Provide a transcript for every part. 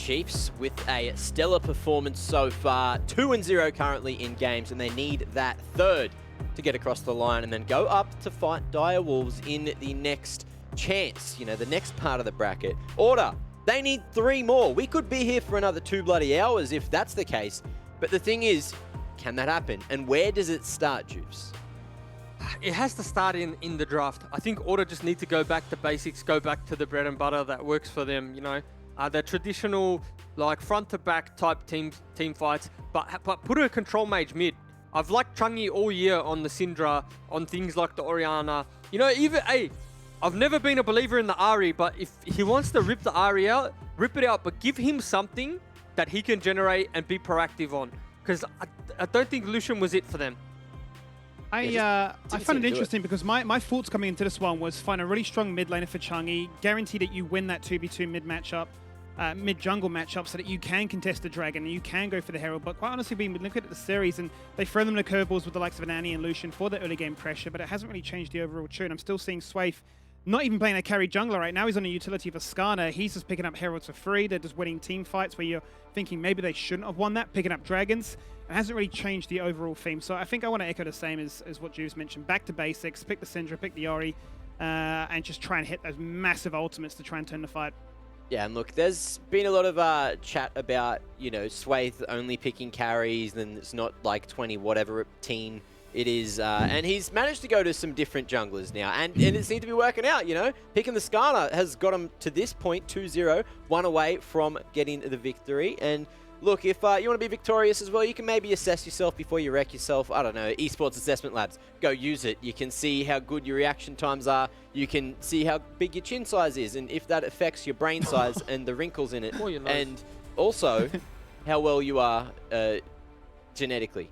Chiefs with a stellar performance so far. 2-0 currently in games, and they need that third to get across the line and then go up to fight Dire Wolves in the next chance, you know, the next part of the bracket. Order, they need 3 more. We could be here for another 2 bloody hours if that's the case. But the thing is, can that happen? And where does it start, Juice? It has to start in the draft. I think Order just need to go back to basics, go back to the bread and butter that works for them, you know. The traditional, like, front-to-back type team fights, but put a control mage mid. I've liked Chungy all year on the Syndra, on things like the Orianna. You know, even, hey, I've never been a believer in the Ahri, but if he wants to rip the Ahri out, rip it out, but give him something that he can generate and be proactive on. Because I don't think Lucian was it for them. I find it interesting because my thoughts coming into this one was find a really strong mid laner for Chungy, guarantee that you win that 2v2 mid matchup, mid jungle matchup, so that you can contest the dragon and you can go for the herald. But quite honestly, we look at the series and they throw them the curveballs with the likes of an Annie and Lucian for the early game pressure, but it hasn't really changed the overall tune. I'm still seeing Swaith not even playing a carry jungler right now. He's on a utility for Skarner. He's just picking up heralds for free. They're just winning team fights where you're thinking maybe they shouldn't have won that, picking up dragons. It hasn't really changed the overall theme. So I think I want to echo the same as what Juice mentioned. Back to basics, pick the Syndra, pick the Ori, and just try and hit those massive ultimates to try and turn the fight. Yeah, and look, there's been a lot of chat about, you know, Swaith only picking carries, and it's not like 20 whatever teen it is, and he's managed to go to some different junglers now, and it seemed to be working out, you know. Picking the Skarner has got him to this point, 2-0, 1 away from getting the victory. And look, if you want to be victorious as well, you can maybe assess yourself before you wreck yourself. I don't know, esports assessment labs. Go use it. You can see how good your reaction times are. You can see how big your chin size is, and if that affects your brain size and the wrinkles in it. And also, how well you are genetically.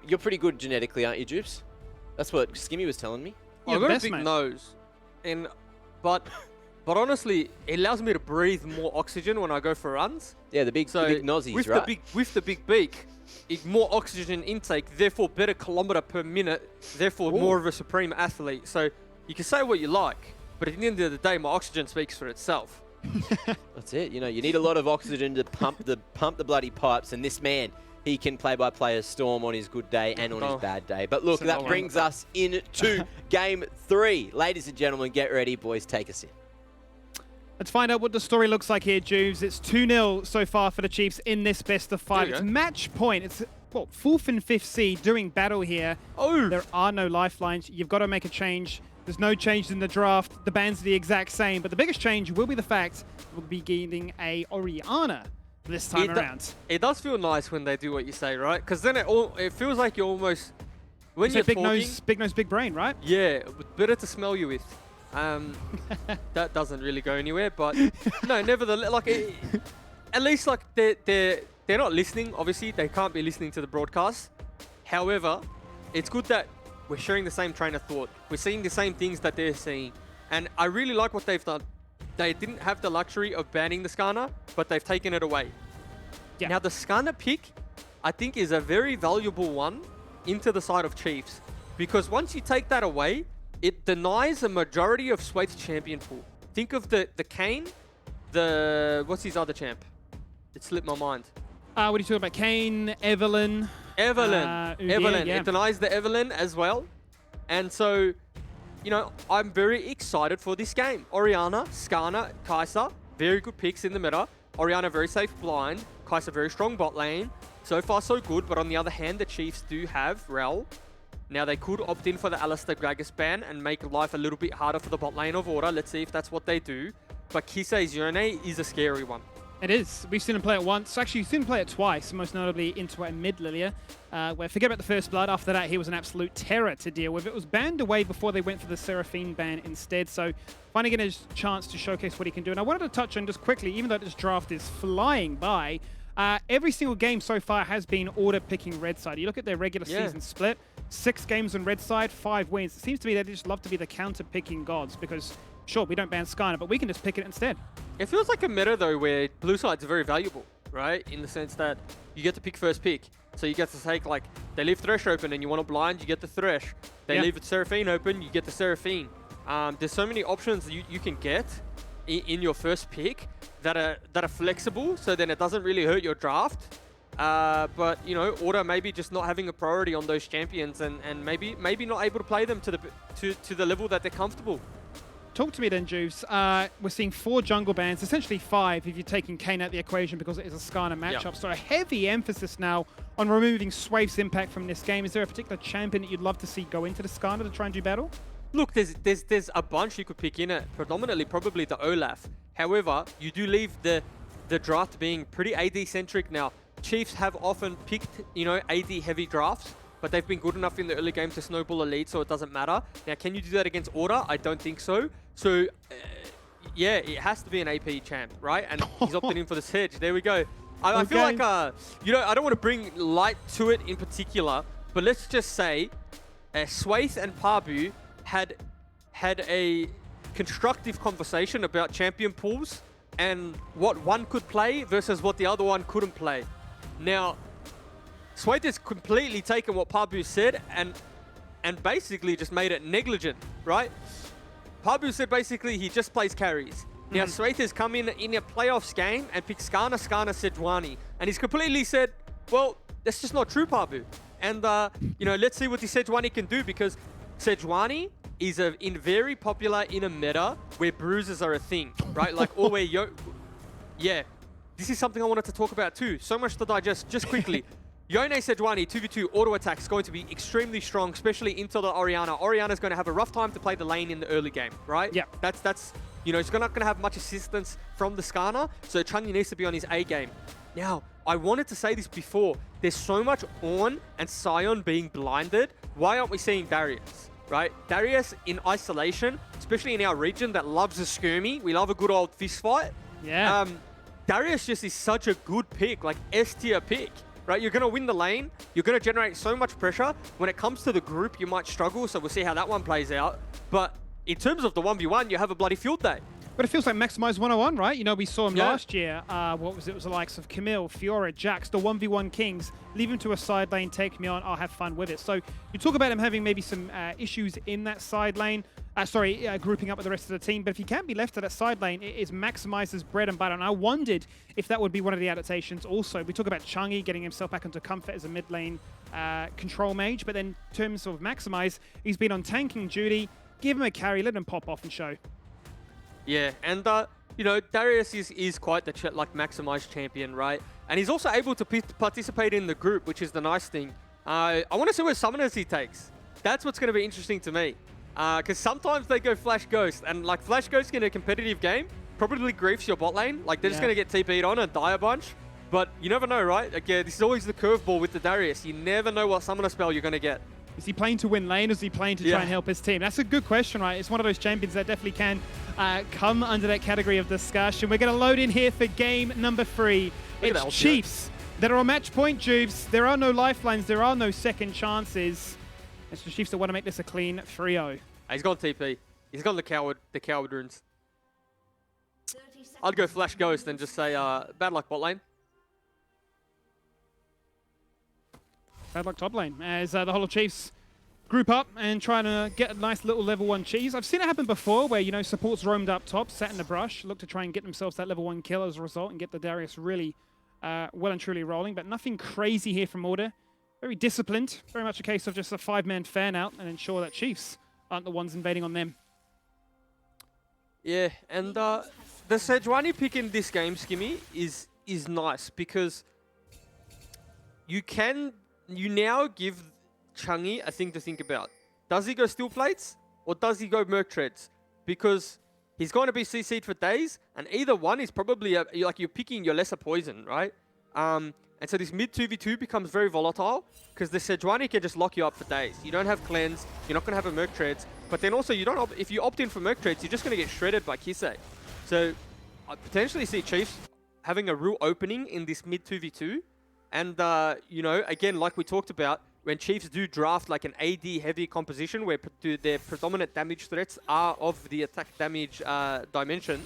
You're pretty good genetically, aren't you, Jupes? That's what Skimmy was telling me. I've got a big nose, but honestly, it allows me to breathe more oxygen when I go for runs. Yeah, the big nozzies, right? With the big beak, more oxygen intake, therefore better kilometer per minute, therefore more of a supreme athlete. So you can say what you like, but at the end of the day, my oxygen speaks for itself. That's it. You know, you need a lot of oxygen to pump the bloody pipes, and this man, he can play-by-play a Storm on his good day and on his bad day. But look, that brings us into Game 3. Ladies and gentlemen, get ready. Boys, take us in. Let's find out what the story looks like here, Juves. It's 2-0 so far for the Chiefs in this best of 5. It's match point. It's, well, 4th and 5th seed doing battle here. Oh. There are no lifelines. You've got to make a change. There's no change in the draft. The bans are the exact same. But the biggest change will be the fact we'll be getting a Orianna this time around. It does feel nice when they do what you say, right? Because then it feels like you're almost, when you're big talking, nose, big brain, right? Yeah, better to smell you with. That doesn't really go anywhere, but no, nevertheless, like at least like they're not listening. Obviously, they can't be listening to the broadcast. However, it's good that we're sharing the same train of thought. We're seeing the same things that they're seeing, and I really like what they've done. They didn't have the luxury of banning the Skarner, but they've taken it away. Yeah. Now, the Skarner pick, I think, is a very valuable one into the side of Chiefs, because once you take that away, it denies a majority of Swaith's champion pool. Think of the Kayn, what's his other champ? It slipped my mind. What are you talking about? Kayn, Evelyn. Evelyn. Yeah. It denies the Evelyn as well. And so, you know, I'm very excited for this game. Orianna, Skarner, Kai'Sa, very good picks in the meta. Orianna very safe blind. Kai'Sa very strong bot lane. So far so good, but on the other hand, the Chiefs do have Rel. Now they could opt in for the Alistair Gragas ban and make life a little bit harder for the bot lane of Order. Let's see if that's what they do. But Kisei's Yone is a scary one. It is. We've seen him play it once. Actually, we've seen him play it twice, most notably into a mid Lilia, where forget about the first blood. After that, he was an absolute terror to deal with. It was banned away before they went for the Seraphine ban instead, so finally getting a chance to showcase what he can do. And I wanted to touch on just quickly, even though this draft is flying by, every single game so far has been Order picking red side. You look at their regular season split, 6 games on red side, 5 wins. It seems to me they just love to be the counter-picking gods because, sure, we don't ban Skarner, but we can just pick it instead. It feels like a meta, though, where blue side's very valuable, right? In the sense that you get to pick first pick. So you get to take, like, they leave Thresh open and you want to blind, you get the Thresh. They leave it Seraphine open, you get the Seraphine. There's so many options you can get in your first pick that are flexible, so then it doesn't really hurt your draft. But you know, Order maybe just not having a priority on those champions, and maybe not able to play them to the level that they're comfortable. Talk to me then, Juice. We're seeing 4 jungle bans, essentially 5 if you're taking Kane out the equation because it is a Skarner matchup. Yep. So a heavy emphasis now on removing Swaith's impact from this game. Is there a particular champion that you'd love to see go into the Skarner to try and do battle? Look, there's a bunch you could pick in it. Predominantly, probably the Olaf. However, you do leave the draft being pretty AD centric now. Chiefs have often picked, you know, AD heavy drafts, but they've been good enough in the early game to snowball a lead, so it doesn't matter. Now, can you do that against Order? I don't think so. So, yeah, it has to be an AP champ, right? And he's opted in for the Sedge. There we go. I feel like, you know, I don't want to bring light to it in particular, but let's just say Swaith and Parbu had a constructive conversation about champion pools and what one could play versus what the other one couldn't play. Now, Swaith has completely taken what Parbu said and basically just made it negligent, right? Parbu said basically he just plays carries. Now, Swaith has come in a playoffs game and picked Skarner, Sejuani. And he's completely said, well, that's just not true, Parbu. And, you know, let's see what the Sejuani can do, because Sejuani is very popular in a meta where bruises are a thing, right? Like, or where yeah, this is something I wanted to talk about too. So much to digest. Just quickly. Yone Sejuani 2v2 auto attack is going to be extremely strong, especially into the Orianna. Orianna's going to have a rough time to play the lane in the early game, right? Yeah. That's you know, he's not going to have much assistance from the Skarner, so Chungy needs to be on his A game. Now, I wanted to say this before. There's so much Ornn and Sion being blinded. Why aren't we seeing Darius, right? Darius in isolation, especially in our region that loves a skirmy. We love a good old fist fight. Yeah. Darius just is such a good pick, like S-tier pick. Right, you're going to win the lane. You're going to generate so much pressure. When it comes to the group, you might struggle, so we'll see how that one plays out. But in terms of the 1v1, you have a bloody field day. But it feels like Maximize 101, right? You know, we saw him last year. What was it? It was the likes of Camille, Fiora, Jax, the 1v1 Kings. Leave him to a side lane, take me on, I'll have fun with it. So you talk about him having maybe some issues in that side lane. Grouping up with the rest of the team. But if he can't be left to that side lane, it is Maximize's bread and butter. And I wondered if that would be one of the adaptations also. We talk about Chungy getting himself back into comfort as a mid lane control mage. But then in terms of Maximize, he's been on tanking duty. Give him a carry, let him pop off and show. Yeah, and you know, Darius is quite the Maximize champion, right? And he's also able to participate in the group, which is the nice thing. I want to see what summoners he takes. That's what's going to be interesting to me. Because sometimes they go Flash Ghost, and like Flash Ghost in a competitive game probably griefs your bot lane. Like they're just going to get TP'd on and die a bunch. But you never know, right? Like, yeah, this is always the curveball with the Darius. You never know what summoner spell you're going to get. Is he playing to win lane, or is he playing to try and help his team? That's a good question, right? It's one of those champions that definitely can come under that category of discussion. We're going to load in here for game number 3. It's Chiefs that are on match point, Jubes. There are no lifelines. There are no second chances. It's the Chiefs that want to make this a clean 3-0. He's gone TP. He's gone the coward runes. I'd go Flash Ghost and just say, bad luck bot lane. Bad luck top lane as the whole Chiefs group up and trying to get a nice little level 1 cheese. I've seen it happen before where, you know, supports roamed up top, sat in the brush, look to try and get themselves that level 1 kill as a result and get the Darius really well and truly rolling. But nothing crazy here from Order. Very disciplined. Very much a case of just a 5-man fan out and ensure that Chiefs aren't the ones invading on them. Yeah, and the Sejuani pick in this game, Skimmy, is nice because you now give Chungy a thing to think about. Does he go steel plates or does he go merc treads? Because he's going to be CC'd for days, and either one is probably like you're picking your lesser poison, right? And so this mid 2v2 becomes very volatile because the Sejuani can just lock you up for days. You don't have cleanse, you're not going to have a merc treads, but then also you don't. If you opt in for merc treads, you're just going to get shredded by Kisei. So I potentially see Chiefs having a real opening in this mid 2v2. And, you know, again, like we talked about, when Chiefs do draft like an AD-heavy composition where their predominant damage threats are of the attack damage dimension.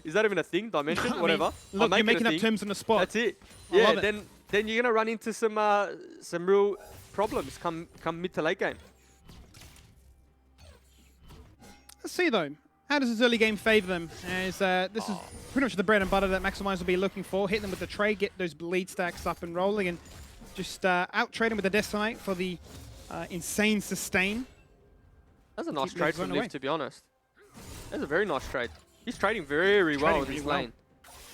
Is that even a thing? Dimension? I Whatever. mean, look, you're making up terms on the spot. That's it. Yeah, then you're going to run into some real problems come mid to late game. Let's see, though. how does this early game favor them? As this is pretty much the bread and butter that Maximize will be looking for. Hit them with the trade, get those bleed stacks up and rolling, and just out-trade them with the Decimite for the insane sustain. That's a nice trade from Liv, to be honest. That's a very nice trade. He's trading very well in this lane.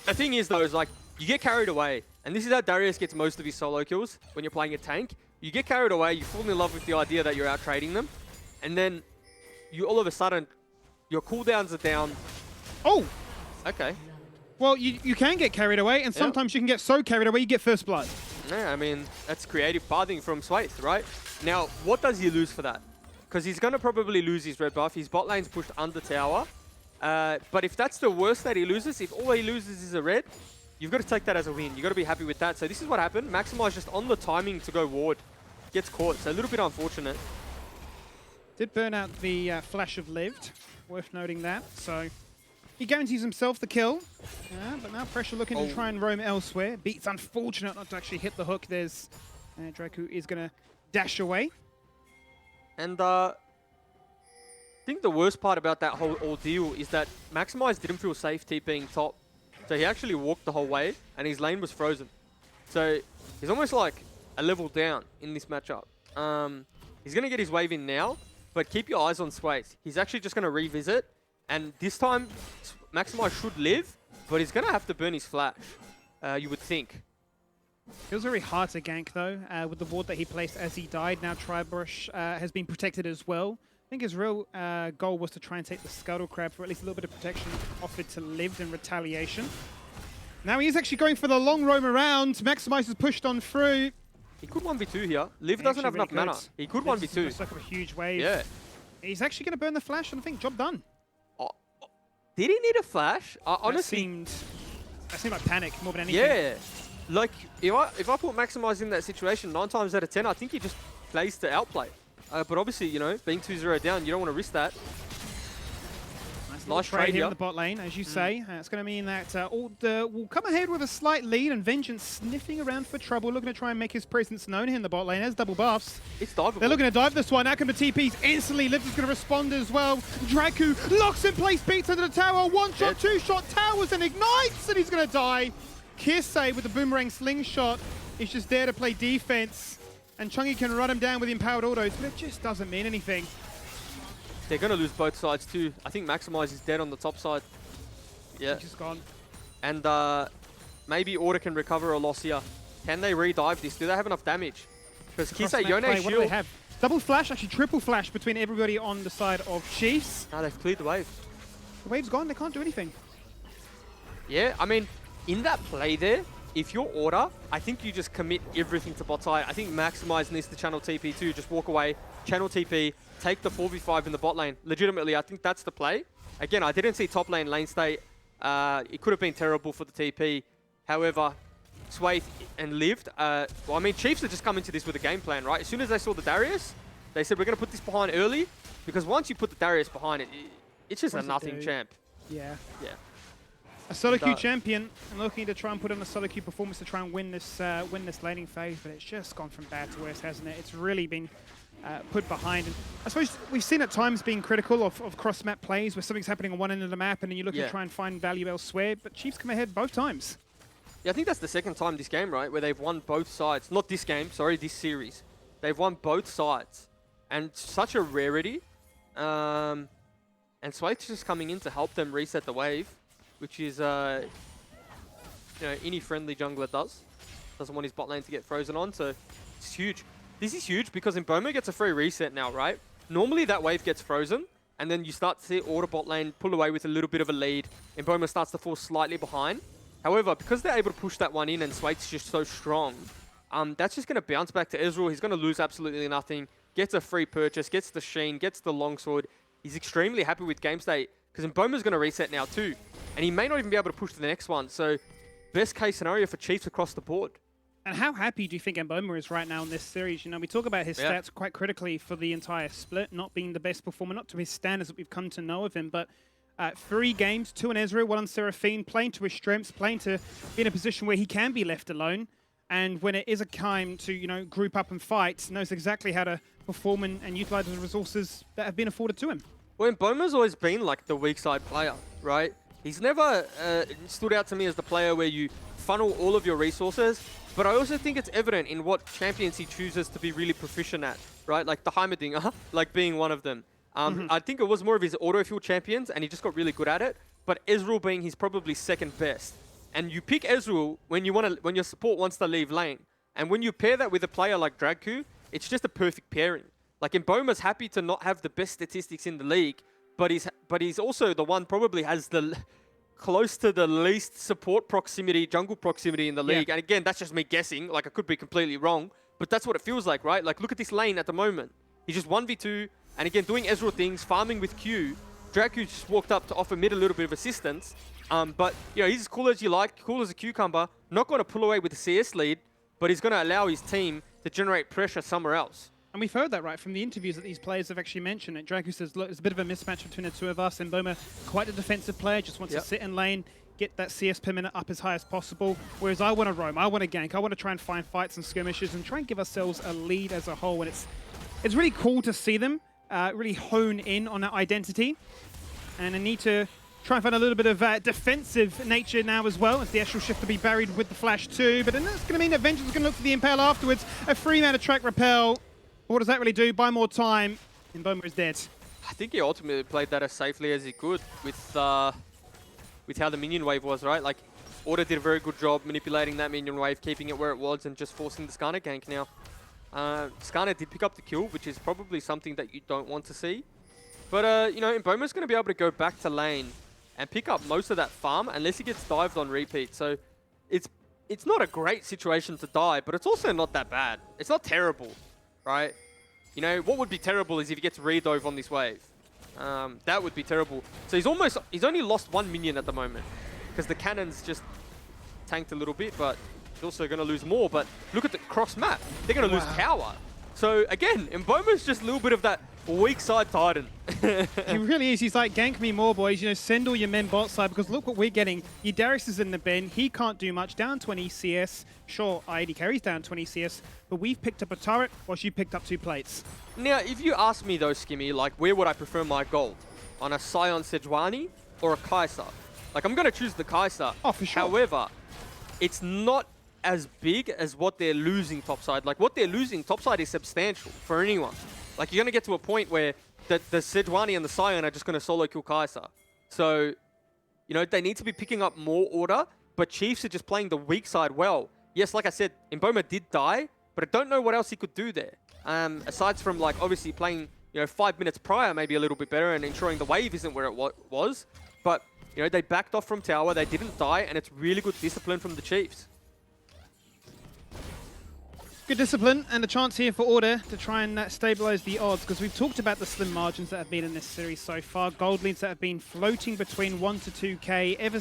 The thing is, though, is like, you get carried away. And this is how Darius gets most of his solo kills when you're playing a tank. You get carried away, you fall in love with the idea that you're out-trading them. And then you all of a sudden, your cooldowns are down. Oh! Okay. Well, you can get carried away, and sometimes you can get so carried away you get first blood. Yeah, I mean, that's creative pathing from Swayth, right? Now, what does he lose for that? Because he's going to probably lose his red buff. His bot lane's pushed under tower. But if that's the worst that he loses, if all he loses is a red, you've got to take that as a win. You've got to be happy with that. So this is what happened. Maximize just on the timing to go ward. Gets caught. So a little bit unfortunate. Did burn out the flash of lived. Worth noting that. So he guarantees himself the kill. But now pressure looking to try and roam elsewhere. Beats unfortunate not to actually hit the hook. There's Draku is going to dash away. And I think the worst part about that whole ordeal is that Maximize didn't feel safe TPing top. So he actually walked the whole way, and his lane was frozen. So he's almost like a level down in this matchup. He's going to get his wave in now, but keep your eyes on Swayth. He's actually just going to revisit, and this time Maximize should live, but he's going to have to burn his flash, you would think. Feels very hard to gank, though, with the ward that he placed as he died. Now Tribrush has been protected as well. I think his real goal was to try and take the Scuttle Crab for at least a little bit of protection offered to Lived in retaliation. Now he is actually going for the long roam around. Maximize is pushed on through. He could 1v2 here. Liv doesn't have enough mana. He could 1v2. Stuck up a huge wave. Yeah. He's actually going to burn the flash, and I think job done. Did he need a flash? Honestly, that seemed like panic more than anything. Yeah. Like, if I put Maximize in that situation 9 times out of 10, I think he just plays to outplay. But obviously, you know, being 2-0 down, you don't want to risk that. Nice trade here in the bot lane, as you say. It's going to mean that will come ahead with a slight lead, and Vengeance sniffing around for trouble, looking to try and make his presence known here in the bot lane. There's double buffs. It's diveable. They're looking to dive this one. Out come the TPs instantly. Liv is going to respond as well. Draku locks in place, beats under the tower. One shot, two shot, towers, and ignites, and he's going to die. Kirsay with the boomerang slingshot is just there to play defense. And Chungy can run him down with empowered autos, but it just doesn't mean anything. They're going to lose both sides too. I think Maximize is dead on the top side. Yeah. He's just gone. And maybe Order can recover a loss here. Can they re-dive this? Do they have enough damage? Because Kisei, Yone, What do shield. they have? Double flash, actually triple flash between everybody on the side of Chiefs. No, they've cleared the wave. The wave's gone, they can't do anything. Yeah, I mean, in that play there, if you're Order, I think you just commit everything to bot side. I think Maximize needs to channel TP too. Just walk away, channel TP, take the 4v5 in the bot lane. Legitimately, I think that's the play. Again, I didn't see top lane stay. It could have been terrible for the TP. However, Swayth and Lived, well, I mean, Chiefs are just coming to this with a game plan, right? As soon as they saw the Darius, they said, we're going to put this behind early, because once you put the Darius behind it, it's just a nothing champ. Yeah. Yeah. A solo queue champion, and looking to try and put on a solo queue performance to try and win this laning phase, but it's just gone from bad to worse, hasn't it? It's really been put behind. And I suppose we've seen at times being critical of cross-map plays where something's happening on one end of the map and then you look to try and find value elsewhere, but Chiefs come ahead both times. Yeah, I think that's the second time this game, right, where they've won both sides. Not this game, sorry, this series. They've won both sides. And such a rarity. And Swayth's just coming in to help them reset the wave, which is, you know, any friendly jungler does. Doesn't want his bot lane to get frozen on, so it's huge. This is huge because Mboma gets a free reset now, right? Normally that wave gets frozen, and then you start to see Order bot lane pull away with a little bit of a lead. Mboma starts to fall slightly behind. However, because they're able to push that one in and Swayth's just so strong, that's just going to bounce back to Ezreal. He's going to lose absolutely nothing. Gets a free purchase, gets the Sheen, gets the longsword. He's extremely happy with game state because Mboma's going to reset now too. And he may not even be able to push to the next one. So best case scenario for Chiefs across the board. And how happy do you think Mboma is right now in this series? You know, we talk about his stats quite critically for the entire split, not being the best performer, not to his standards that we've come to know of him, but 3 games, 2 on Ezreal, 1 on Seraphine, playing to his strengths, playing to be in a position where he can be left alone. And when it is a time to, you know, group up and fight, knows exactly how to perform and utilize the resources that have been afforded to him. Well, Boma's always been like the weak side player, right? He's never stood out to me as the player where you funnel all of your resources, but I also think it's evident in what champions he chooses to be really proficient at, right? Like the Heimerdinger, like being one of them. I think it was more of his auto-fuel champions, and he just got really good at it, but Ezreal being his probably second best. And you pick Ezreal when your support wants to leave lane. And when you pair that with a player like Dragku, it's just a perfect pairing. Like, Mboma's happy to not have the best statistics in the league, but he's also the one probably has the close to the least support proximity, jungle proximity in the league. And again, that's just me guessing. Like, I could be completely wrong, but that's what it feels like, right? Like, look at this lane at the moment. He's just 1v2, and again, doing Ezreal things, farming with Q. Dragku just walked up to offer mid a little bit of assistance. But, you know, he's as cool as you like, cool as a cucumber. Not going to pull away with the CS lead, but he's going to allow his team to generate pressure somewhere else. And we've heard that, right, from the interviews that these players have actually mentioned it. Dragku says, look, there's a bit of a mismatch between the two of us. And Boma, quite a defensive player, just wants to sit in lane, get that CS per minute up as high as possible. Whereas I want to roam, I want to gank, I want to try and find fights and skirmishes and try and give ourselves a lead as a whole. And it's really cool to see them really hone in on that identity. And I need to try and find a little bit of defensive nature now as well, as the Astral Shift to be buried with the Flash too. But then that's going to mean that Vengeance is going to look for the Impale afterwards. A free mana track repel. What does that really do? Buy more time, and Boma is dead. I think he ultimately played that as safely as he could with how the minion wave was, right? Like, Order did a very good job manipulating that minion wave, keeping it where it was, and just forcing the Skarner gank now. Skarner did pick up the kill, which is probably something that you don't want to see. But, you know, Mboma's going to be able to go back to lane and pick up most of that farm, unless he gets dived on repeat. So, it's not a great situation to die, but it's also not that bad. It's not terrible. Right? You know, what would be terrible is if he gets redove on this wave. That would be terrible. So he's only lost one minion at the moment, because the cannons just tanked a little bit, but he's also going to lose more. But look at the cross map. They're going to lose power. So again, Mboma's just a little bit of that weak side Titan. He really is. He's like, gank me more, boys. You know, send all your men bot side, because look what we're getting. Darius is in the bin. He can't do much. Down 20 CS. Sure, ID carries down 20 CS, but we've picked up a turret whilst you picked up 2 plates. Now, if you ask me though, Skimmy, like, where would I prefer my gold? On a Sion Sejuani or a Kai'Sa? Like, I'm going to choose the Kai'Sa. Oh, for sure. However, it's not as big as what they're losing topside. Like, what they're losing topside is substantial for anyone. Like, you're going to get to a point where the Sejuani and the Sion are just going to solo kill Kai'Sa. So, you know, they need to be picking up more order, but Chiefs are just playing the weak side well. Yes, like I said, Mboma did die, but I don't know what else he could do there. Aside from, like, obviously playing, you know, 5 minutes prior maybe a little bit better and ensuring the wave isn't where it was. But, you know, they backed off from tower, they didn't die, and it's really good discipline from the Chiefs. Good discipline and a chance here for Order to try and stabilize the odds, because we've talked about the slim margins that have been in this series so far. Gold leads that have been floating between 1 to 2k ever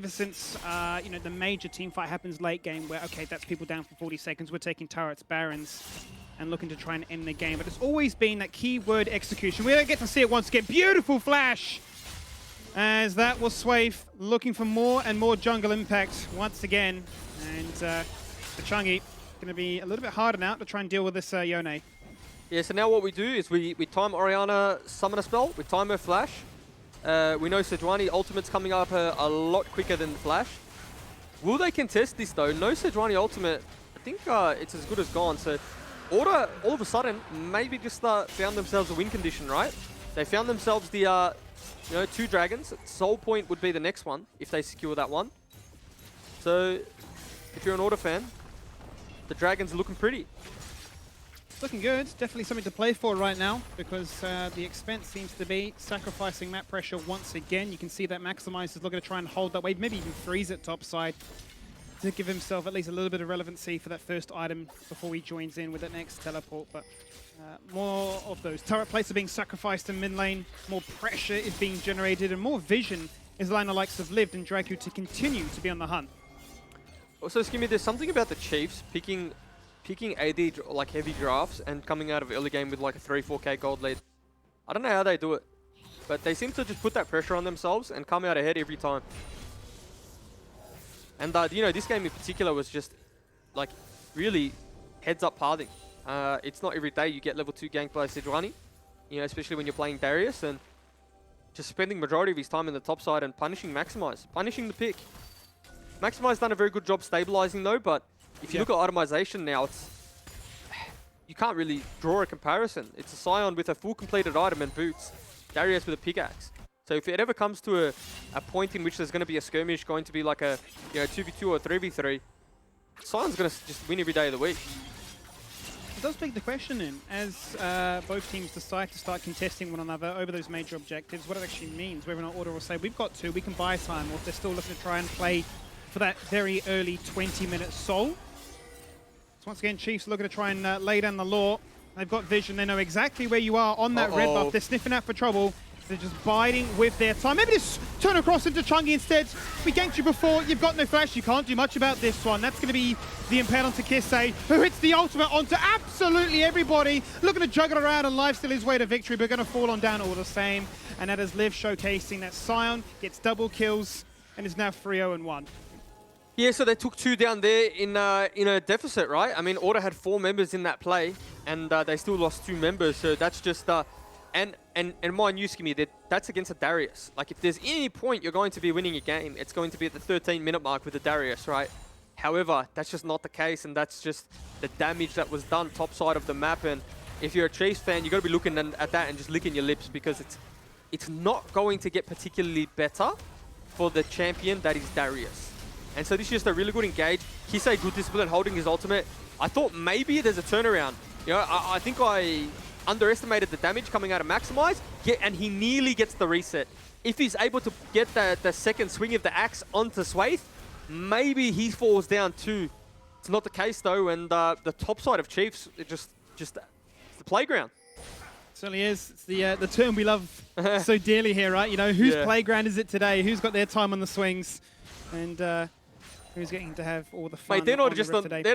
since the major team fight happens late game, where okay, that's people down for 40 seconds. We're taking turrets, barons, and looking to try and end the game. But it's always been that keyword execution. We don't get to see it once again. Beautiful flash, as that was Swaith looking for more and more jungle impact once again, and the Chungi going to be a little bit harder now to try and deal with this Yone. Yeah, so now what we do is we time Orianna summon a spell, we time her flash. We know Sejuani ultimate's coming up a lot quicker than the flash. Will they contest this though? No Sejuani ultimate, I think it's as good as gone. So Order all of a sudden maybe just found themselves a win condition, right? They found themselves the 2 dragons. Soul Point would be the next one if they secure that one. So if you're an Order fan, the dragons are looking pretty. Looking good. Definitely something to play for right now, because the expense seems to be sacrificing map pressure once again. You can see that Maximize is looking to try and hold that wave, maybe even freeze it topside to give himself at least a little bit of relevancy for that first item before he joins in with that next teleport. But more of those turret plates are being sacrificed in mid lane, more pressure is being generated, and more vision is allowing the likes of Lived and Dragku to continue to be on the hunt. Also, Skimmy, there's something about the Chiefs picking AD like heavy drafts and coming out of early game with like a 3-4k gold lead. I don't know how they do it, but they seem to just put that pressure on themselves and come out ahead every time. And you know, this game in particular was just like really heads up pathing. It's not every day you get level 2 gank by Sejuani. you know, especially when you're playing Darius, and just spending majority of his time in the top side and punishing Maximize, punishing the pick. Maximize done a very good job stabilizing though, but if you look at itemization now, you can't really draw a comparison. It's a Scion with a full completed item and boots, Darius with a pickaxe. So if it ever comes to a point in which there's going to be a skirmish, going to be like a 2v2 or 3v3, Sion's going to just win every day of the week. It does beg the question in, as both teams decide to start contesting one another over those major objectives, what it actually means, whether or not Order will say, we've got two, we can buy time, or if they're still looking to try and play for that very early 20-minute soul. So once again, Chiefs looking to try and lay down the law. They've got vision, they know exactly where you are on that red buff, they're sniffing out for trouble. They're just biding with their time. Maybe just turn across into Chungi instead. We ganked you before. You've got no flash. You can't do much about this one. That's going to be the impale onto Kisei, who hits the ultimate onto absolutely everybody. Looking to juggle around and lifesteal his way to victory, but going to fall on down all the same. And that is Liv showcasing that Sion gets double kills and is now 3-0-1. Yeah, so they took 2 down there in a deficit, right? I mean, Order had 4 members in that play, and they still lost 2 members. So that's just... And mind you, Skimmy, that's against a Darius. Like, if there's any point you're going to be winning a game, it's going to be at the 13-minute mark with the Darius, right? However, that's just not the case, and that's just the damage that was done top side of the map. And if you're a Chiefs fan, you've got to be looking at that and just licking your lips, because it's not going to get particularly better for the champion that is Darius. And so this is just a really good engage. Kisei, good discipline, holding his ultimate. I thought maybe there's a turnaround. You know, I think I underestimated the damage coming out of Maximize, and he nearly gets the reset. If he's able to get the second swing of the axe onto Swaith, maybe he falls down too. It's not the case though, and the top side of Chiefs, it's the playground. Certainly is. It's the term we love so dearly here, right? You know, whose playground is it today? Who's got their time on the swings? And who's getting to have all the fun? Mate, they're not just on today? they're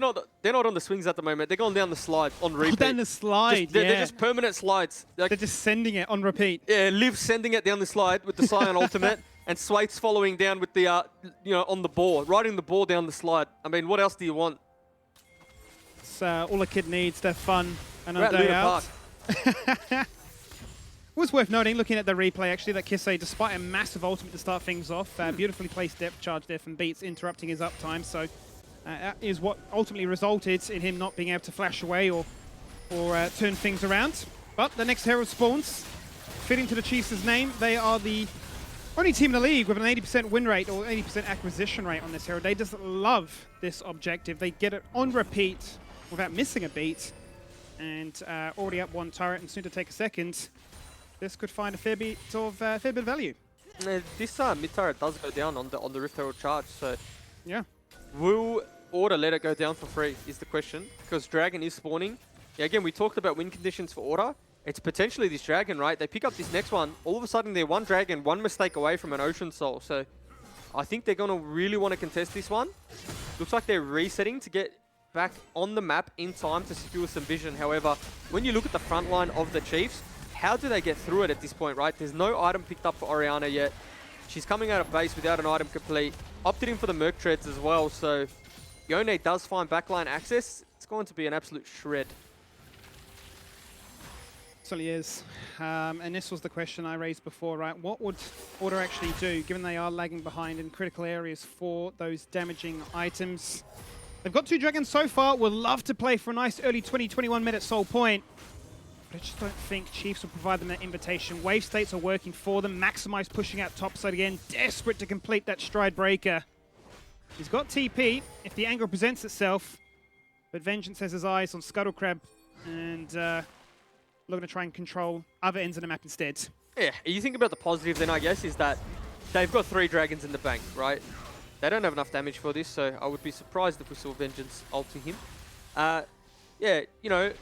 not on the swings at the moment. They're going down the slide on repeat. Down the slide, They're just permanent slides. Like, they're just sending it on repeat. Yeah, Liv sending it down the slide with the Scion ultimate, and Swaith's following down with the on the ball, riding the ball down the slide. I mean, what else do you want? It's all a kid needs to have fun and We're a at day Luna out. Park. It was worth noting, looking at the replay, actually, that Kisei, despite a massive ultimate to start things off, beautifully placed depth charge there from Beats, interrupting his uptime. So that is what ultimately resulted in him not being able to flash away or turn things around. But the next Herald spawns, fitting to the Chiefs' name. They are the only team in the league with an 80% win rate or 80% acquisition rate on this Herald. They just love this objective. They get it on repeat without missing a beat. And already up 1 turret and soon to take a second. This could find a fair bit of value. This mid turret does go down on the Rift Herald charge, so yeah. Will Order let it go down for free is the question, because Dragon is spawning. Yeah, again, we talked about win conditions for Order. It's potentially this Dragon, right? They pick up this next one. All of a sudden, they're 1 Dragon, 1 mistake away from an Ocean Soul. So I think they're going to really want to contest this one. Looks like they're resetting to get back on the map in time to secure some vision. However, when you look at the front line of the Chiefs, how do they get through it at this point, right? There's no item picked up for Oriana yet. She's coming out of base without an item complete. Opted in for the Merc Treads as well, so Yone does find backline access. It's going to be an absolute shred. Certainly is. And this was the question I raised before, right? What would Order actually do, given they are lagging behind in critical areas for those damaging items? They've got 2 Dragons so far. Would love to play for a nice early 20-21-minute soul point. But I just don't think Chiefs will provide them that invitation. Wave states are working for them. Maximize pushing out topside again. Desperate to complete that stride breaker. He's got TP if the angle presents itself. But Vengeance has his eyes on Scuttle Crab. And looking to try and control other ends of the map instead. Yeah, you think about the positive then, I guess, is that they've got 3 Dragons in the bank, right? They don't have enough damage for this, so I would be surprised if we saw Vengeance ulti him. Yeah, you know,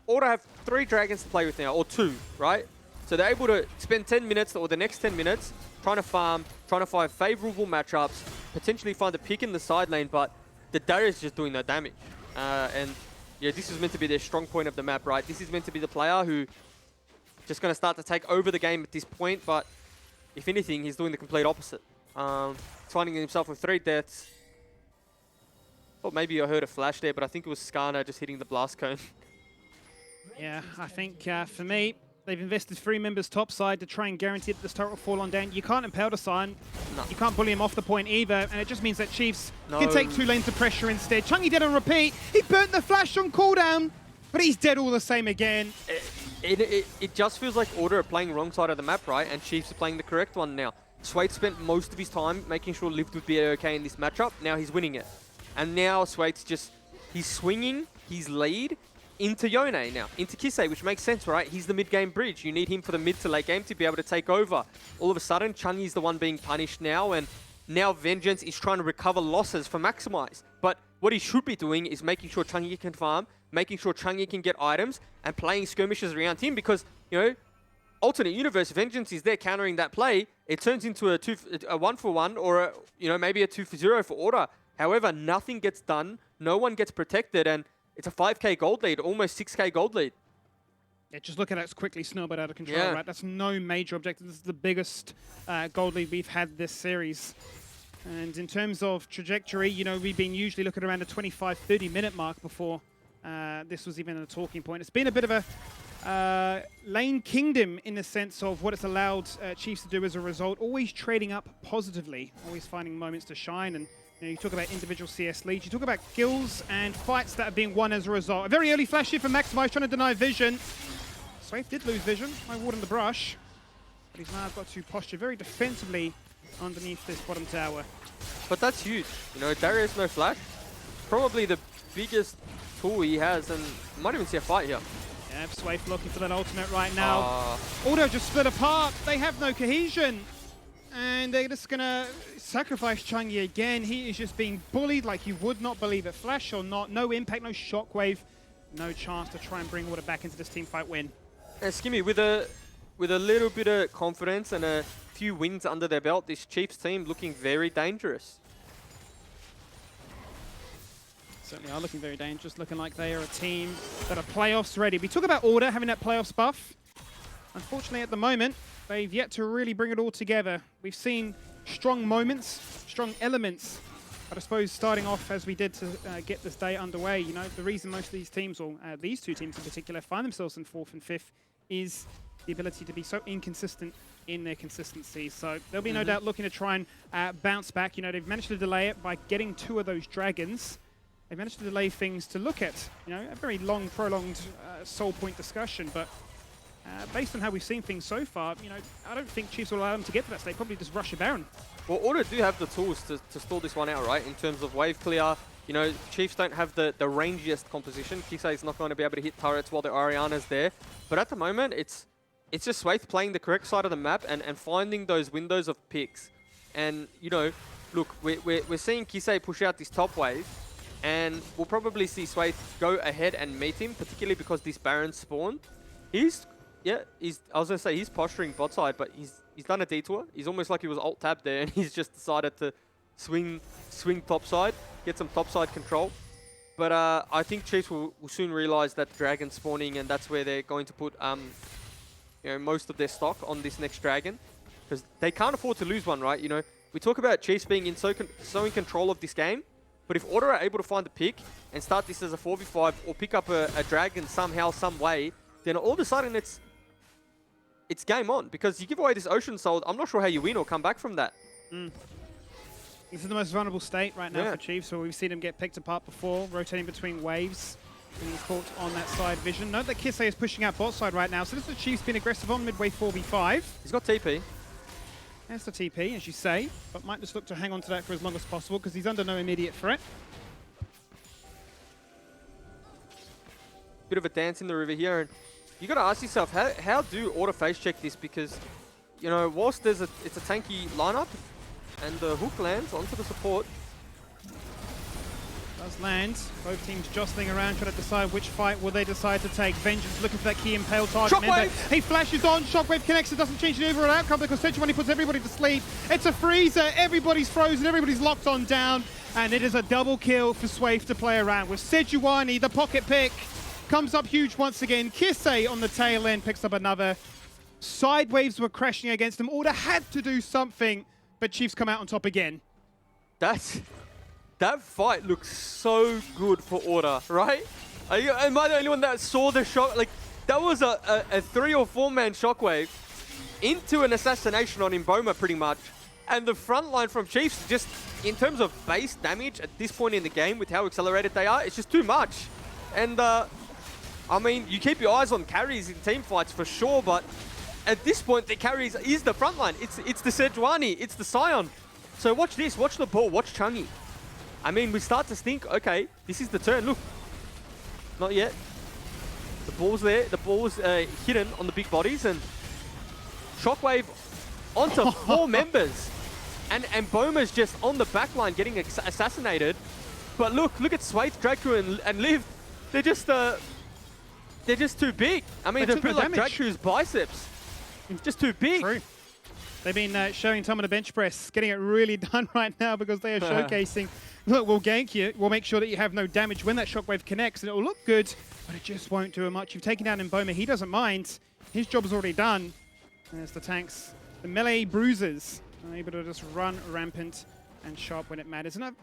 Order have 3 Dragons to play with now, or 2, right? So they're able to spend 10 minutes or the next 10 minutes trying to farm, trying to find favorable matchups, potentially find a pick in the side lane, but the Darius is just doing no damage. And yeah, this is meant to be their strong point of the map, right? This is meant to be the player who just going to start to take over the game at this point, but if anything, he's doing the complete opposite. Finding himself with 3 deaths. Thought maybe I heard a flash there, but I think it was Skarner just hitting the blast cone. Yeah, I think for me, They've invested 3 members topside to try and guarantee that this turret will fall on down. You can't impel the sign. No. You can't bully him off the point either, and it just means that Chiefs No. can take 2 lanes of pressure instead. Chungy dead on repeat. He burnt the flash on cooldown, but he's dead all the same again. It just feels like Order are playing wrong side of the map, right? And Chiefs are playing the correct one now. Swade spent most of his time making sure Lived would be okay in this matchup. Now he's winning it. And now Swade's just, he's swinging his lead into Yone now, into Kisei, which makes sense, right? He's the mid-game bridge. You need him for the mid to late game to be able to take over. All of a sudden, Chungy's the one being punished now, and now Vengeance is trying to recover losses for Maximize. But what he should be doing is making sure Chungy can farm, making sure Chungy can get items, and playing skirmishes around him because, you know, alternate universe, Vengeance is there countering that play. It turns into a 1-for-1 or, you know, maybe a 2-for-0 for Order. However, nothing gets done, no one gets protected, and it's a 5k gold lead, almost 6k gold lead. Yeah, just look at how it's quickly snowballed out of control, Yeah. right? That's no major objective. This is the biggest gold lead we've had this series. And in terms of trajectory, you know, we've been usually looking around the 25-30 minute mark before this was even a talking point. It's been a bit of a lane kingdom in the sense of what it's allowed Chiefs to do as a result, always trading up positively, always finding moments to shine. And you talk about individual CS leads, you talk about kills and fights that are being won as a result. A very early flash here for Maximize, trying to deny vision. Swaith did lose vision, I ward in the brush, but he's now got to posture very defensively underneath this bottom tower. But that's huge. You know, Darius no flash, probably the biggest tool he has, and might even see a fight here. Yeah, Swaith looking for that ultimate right now. Auto just split apart, they have no cohesion. And they're just gonna sacrifice Chungy again. He is just being bullied like you would not believe it. Flash or not, no impact, no shockwave, no chance to try and bring Order back into this team fight win. And Skimmy, with a little bit of confidence and a few wins under their belt, this Chiefs team looking very dangerous. Certainly are looking very dangerous, looking like they are a team that are playoffs ready. We talk about Order having that playoffs buff. Unfortunately, at the moment, they've yet to really bring it all together. We've seen strong moments, strong elements, but I suppose starting off as we did to get this day underway, you know, the reason most of these teams, or these 2 teams in particular, find themselves in 4th and 5th is the ability to be so inconsistent in their consistency. So they'll be no doubt looking to try and bounce back. You know, they've managed to delay it by getting 2 of those dragons. They've managed to delay things to look at, you know, a very long, prolonged soul point discussion, but based on how we've seen things so far, you know, I don't think Chiefs will allow them to get to that state. Probably just rush a Baron. Well, Order do have the tools to stall this one out, right? In terms of wave clear, you know, Chiefs don't have the rangiest composition. Kisei is not going to be able to hit turrets while the Ariana's there. But at the moment, it's just Swaith playing the correct side of the map and finding those windows of picks. And, you know, look, we're seeing Kisei push out this top wave, and we'll probably see Swaith go ahead and meet him, particularly because this Baron spawned. I was going to say he's posturing bot side, but he's done a detour. He's almost like he was alt-tabbed there, and he's just decided to swing top side, get some top side control. But I think Chiefs will soon realize that Dragon's spawning, and that's where they're going to put you know, most of their stock on this next Dragon, because they can't afford to lose one, right? You know, we talk about Chiefs being so in control of this game, but if Order are able to find the pick and start this as a 4v5 or pick up a Dragon somehow, some way, then all of a sudden it's game on, because you give away this Ocean Soul, I'm not sure how you win or come back from that. This is the most vulnerable state right now for Chiefs, so we've seen them get picked apart before, rotating between waves, being caught on that side vision. Note that Kisei is pushing out bot side right now, so this is the Chiefs being aggressive on midway 4v5. He's got TP. There's the TP, as you say, but might just look to hang on to that for as long as possible, because he's under no immediate threat. Bit of a dance in the river here, and you got to ask yourself, how do Order face check this? Because, you know, whilst it's a tanky lineup, and the hook lands onto the support. Does land. Both teams jostling around, trying to decide which fight will they decide to take. Vengeance looking for that key impale target. Shockwave! He flashes on, Shockwave connects, it doesn't change the overall outcome because Sejuani puts everybody to sleep. It's a freezer, everybody's frozen, everybody's locked on down, and it is a double kill for Swaith to play around with. Sejuani, the pocket pick, comes up huge once again. Kisei on the tail end picks up another. Side waves were crashing against them. Order had to do something, but Chiefs come out on top again. That fight looks so good for Order, right? Am I the only one that saw the shot? Like, That was a 3 or 4 man shockwave into an assassination on Mboma pretty much. And the front line from Chiefs, just in terms of base damage at this point in the game with how accelerated they are, it's just too much. And I mean, you keep your eyes on carries in team fights for sure, but at this point the carries is the front line. It's the Sejuani, it's the Sion. So watch this, watch the ball, watch Changi. I mean, we start to think, okay, this is the turn. Look, not yet. The ball's there, the ball's hidden on the big bodies, and Shockwave onto 4 members. And Boma's just on the back line getting assassinated. But look at Swathe, Draku, and Liv. They're just too big. I mean, they're a bit like Draku's biceps. It's just too big. True. They've been showing some of the bench press, getting it really done right now because they are showcasing, look, we'll gank you, we'll make sure that you have no damage when that shockwave connects, and it will look good, but it just won't do much. You've taken down Mboma, he doesn't mind. His job's already done. And there's the tanks. The melee bruisers are able to just run rampant and sharp when it matters. And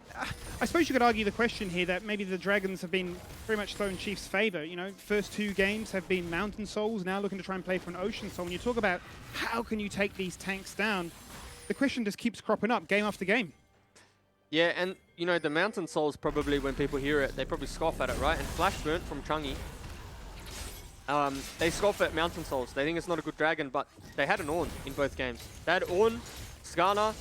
I suppose you could argue the question here that maybe the Dragons have been very much thrown Chiefs' favor. You know, first 2 games have been Mountain Souls, now looking to try and play for an Ocean Soul. When you talk about how can you take these tanks down, the question just keeps cropping up game after game. Yeah, and you know, the Mountain Souls probably, when people hear it, they probably scoff at it, right? And Flash Burnt from Changi, they scoff at Mountain Souls. They think it's not a good dragon, but they had an Ornn in both games. They had Ornn, Skarner,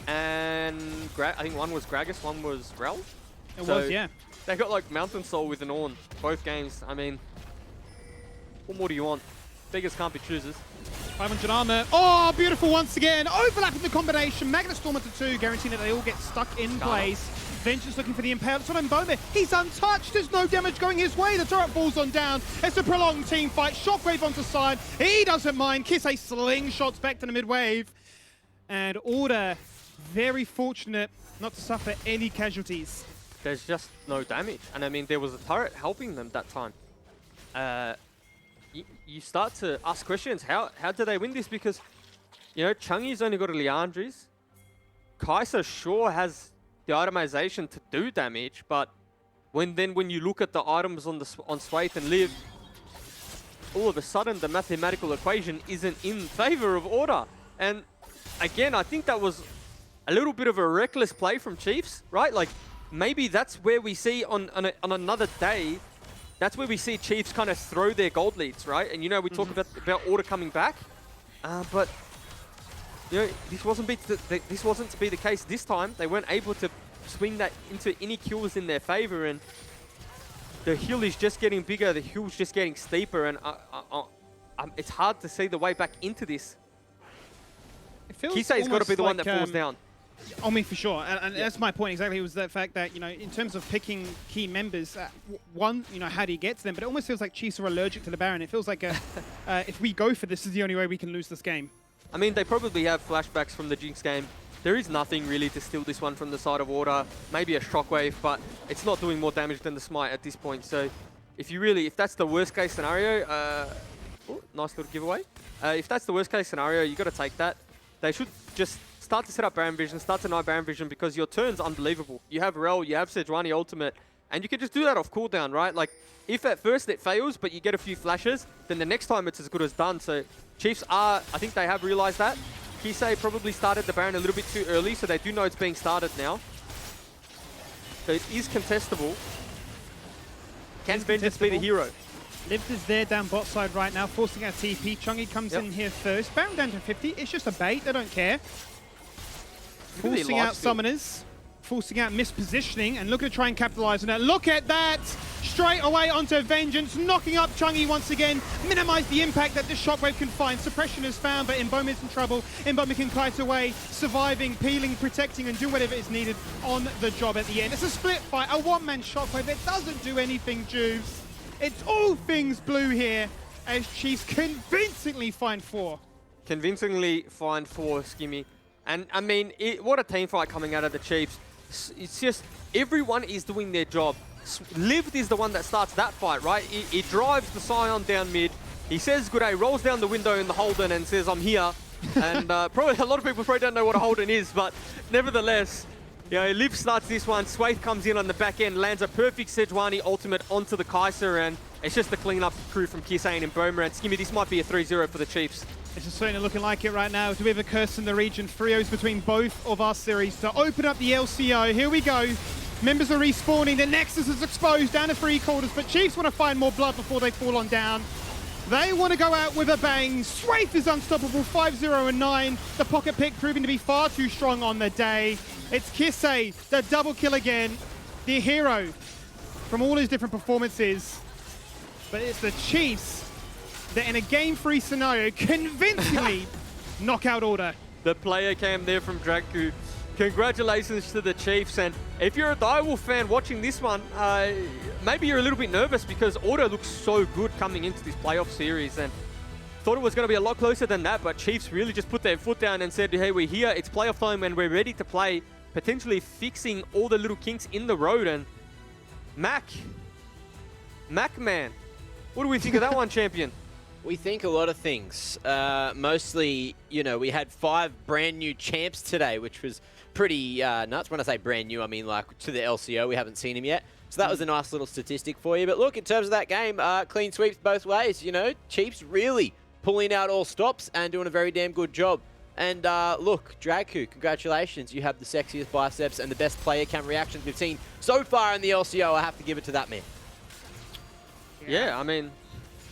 and I think one was Gragas, one was Rel. It was, yeah. They got like Mountain Soul with an Ornn both games. I mean, what more do you want? Beggars can't be choosers. 500 armor. Oh, beautiful once again. Overlapping the combination. Magnet Storm into 2, guaranteeing that they all get stuck in place. Vengeance looking for the Impale. It's on Mboma. He's untouched. There's no damage going his way. The turret falls on down. It's a prolonged team fight. Shockwave onto side. He doesn't mind. Kisei slingshots back to the mid-wave. And Order, very fortunate not to suffer any casualties. There's just no damage. And I mean, there was a turret helping them that time. You start to ask questions. How do they win this? Because, you know, Changi's only got a Liandry's. Kai'Sa sure has the itemization to do damage, but when you look at the items on Swathe and Liv, all of a sudden the mathematical equation isn't in favor of Order. And again, I think that was a little bit of a reckless play from Chiefs, right? Like, maybe that's where we see on another day, that's where we see Chiefs kind of throw their gold leads, right? And, you know, we talk about Order coming back, but, you know, this wasn't to be the case this time. They weren't able to swing that into any kills in their favor, and the hill is just getting bigger, the hill's just getting steeper, and it's hard to see the way back into this. Kisei's got to be the one that falls down. I mean, for sure, and that's my point exactly. It was the fact that, you know, in terms of picking key members, one, you know, how do you get to them? But it almost feels like Chiefs are allergic to the Baron. It feels like if we go for this is the only way we can lose this game. I mean, they probably have flashbacks from the Jinx game. There is nothing really to steal this one from the side of Order. Maybe a Shockwave, but it's not doing more damage than the Smite at this point. So if that's the worst case scenario, ooh, nice little giveaway. If that's the worst case scenario, you got to take that. They should just start to set up Baron Vision, start to deny Baron Vision, because your turn's unbelievable. You have Rel, you have Sejuani Ultimate, and you can just do that off cooldown, right? Like, if at first it fails, but you get a few flashes, then the next time it's as good as done. So Chiefs I think they have realized that. Kisei probably started the Baron a little bit too early, so they do know it's being started now. So it is contestable. Can Vengeance be the hero? Lived is there down bot side right now, forcing out TP. Chungi comes in here first. Baron down to 50. It's just a bait. They don't care. Forcing out summoners. Forcing out mispositioning. And looking to try and capitalize on that. Look at that! Straight away onto Vengeance. Knocking up Chungi once again. Minimize the impact that this Shockwave can find. Suppression is found, but Mboma is in trouble. Mboma can kite away. Surviving, peeling, protecting, and do whatever is needed on the job at the end. It's a split fight. A one-man Shockwave that doesn't do anything, Juves. It's all things blue here as Chiefs convincingly find 4. Convincingly find 4, Skimmy. And I mean, what a team fight coming out of the Chiefs. It's just everyone is doing their job. Lived is the one that starts that fight, right? He drives the Sion down mid. He says good day, rolls down the window in the Holden and says, I'm here. And probably a lot of people probably don't know what a Holden is, but nevertheless, you know, Liv starts this one. Swathe comes in on the back end, lands a perfect Sejuani ultimate onto the Kai'Sa, and It's just the clean-up crew from Kisane and Boomer, and Skimmy, this might be a 3-0 for the Chiefs. This is certainly looking like it right now. Do we have a curse in the region? 3-0s between both of our series to open up the LCO. Here we go. Members are respawning. The Nexus is exposed down to 3 quarters, but Chiefs want to find more blood before they fall on down. They want to go out with a bang. Swathe is unstoppable, 5-0 and 9. The pocket pick proving to be far too strong on the day. It's Kisei, the double kill again. The hero from all his different performances. But it's the Chiefs that in a game-free scenario convincingly knock out Order. The player cam there from Draku. Congratulations to the Chiefs, and if you're a Direwolf fan watching this one, maybe you're a little bit nervous because Order looks so good coming into this playoff series, and thought it was going to be a lot closer than that, but Chiefs really just put their foot down and said, hey, we're here, it's playoff time and we're ready to play, potentially fixing all the little kinks in the road. And Mac man, what do we think of that one, champion? We think a lot of things. Mostly, you know, we had 5 brand new champs today, which was pretty nuts. When I say brand new, I mean like to the LCO. We haven't seen him yet. So that was a nice little statistic for you. But look, in terms of that game, clean sweeps both ways. You know, Chiefs really pulling out all stops and doing a very damn good job. And look, Draku, congratulations. You have the sexiest biceps and the best player cam reactions we've seen so far in the LCO. I have to give it to that man. Yeah, I mean,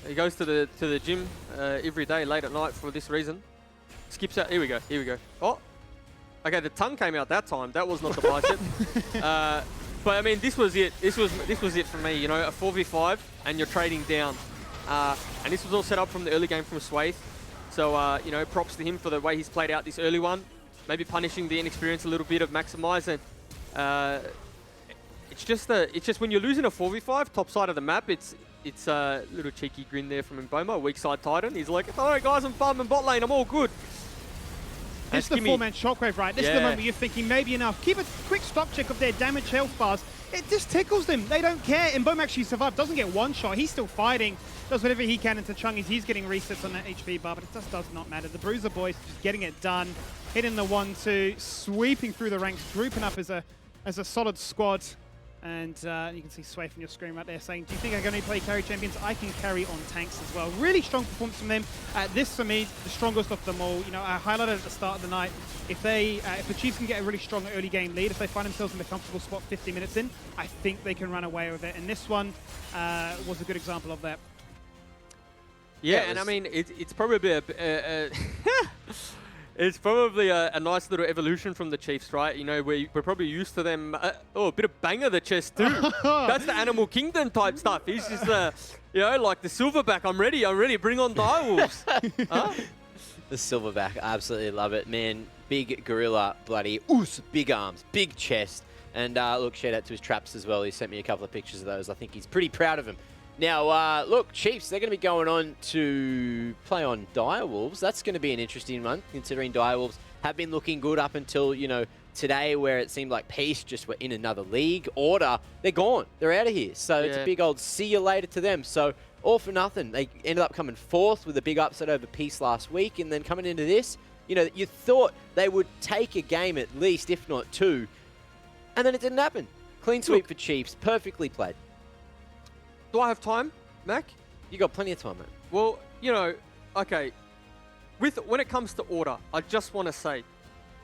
he goes to the gym every day late at night for this reason. Skips out. Here we go. Here we go. Oh, okay. The tongue came out that time. That was not the bicep. But I mean, this was it. This was it for me. You know, a 4v5 and you're trading down. And this was all set up from the early game from Swathe. So you know, props to him for the way he's played out this early one. Maybe punishing the inexperience a little bit of Maximize. And it's just when you're losing a 4v5 top side of the map, it's a little cheeky grin there from Mboma, weak side Titan. He's like, all right, guys, I'm farming bot lane. I'm all good. This is the 4-man shockwave, right? This is the moment you're thinking, maybe enough. Keep a quick stock check of their damage health bars. It just tickles them. They don't care. Mboma actually survived. Doesn't get one shot. He's still fighting. Does whatever he can into Chungies. He's getting resets on that HP bar, but it just does not matter. The Bruiser boys just getting it done. Hitting the 1-2, sweeping through the ranks, grouping up as a solid squad. And you can see Swathe on your screen right there saying, do you think I'm going to play carry champions? I can carry on tanks as well. Really strong performance from them. This, for me, the strongest of them all. You know, I highlighted at the start of the night, if the Chiefs can get a really strong early game lead, if they find themselves in a comfortable spot 50 minutes in, I think they can run away with it. And this one was a good example of that. Yeah, and I mean, it's probably it's probably a nice little evolution from the Chiefs, right? You know, we're probably used to them. A bit of bang of the chest too. That's the Animal Kingdom type stuff. He's just, you know, like the Silverback. I'm ready. Bring on Direwolves. Huh? The Silverback, I absolutely love it, man. Big gorilla, bloody oos, big arms, big chest. And look, shout out to his traps as well. He sent me a couple of pictures of those. I think he's pretty proud of him. Now, look, Chiefs, they're going to be going on to play on Direwolves. That's going to be an interesting one, considering Direwolves have been looking good up until, you know, today, where it seemed like Peace just were in another league. Order, they're gone. They're out of here. So it's a big old see you later to them. So all for nothing. They ended up coming 4th with a big upset over Peace last week. And then coming into this, you know, you thought they would take a game at least, if not 2. And then it didn't happen. Clean sweep for Chiefs. Perfectly played. Do I have time, Mac? You got plenty of time, mate. Well, you know, okay. When it comes to Order, I just want to say,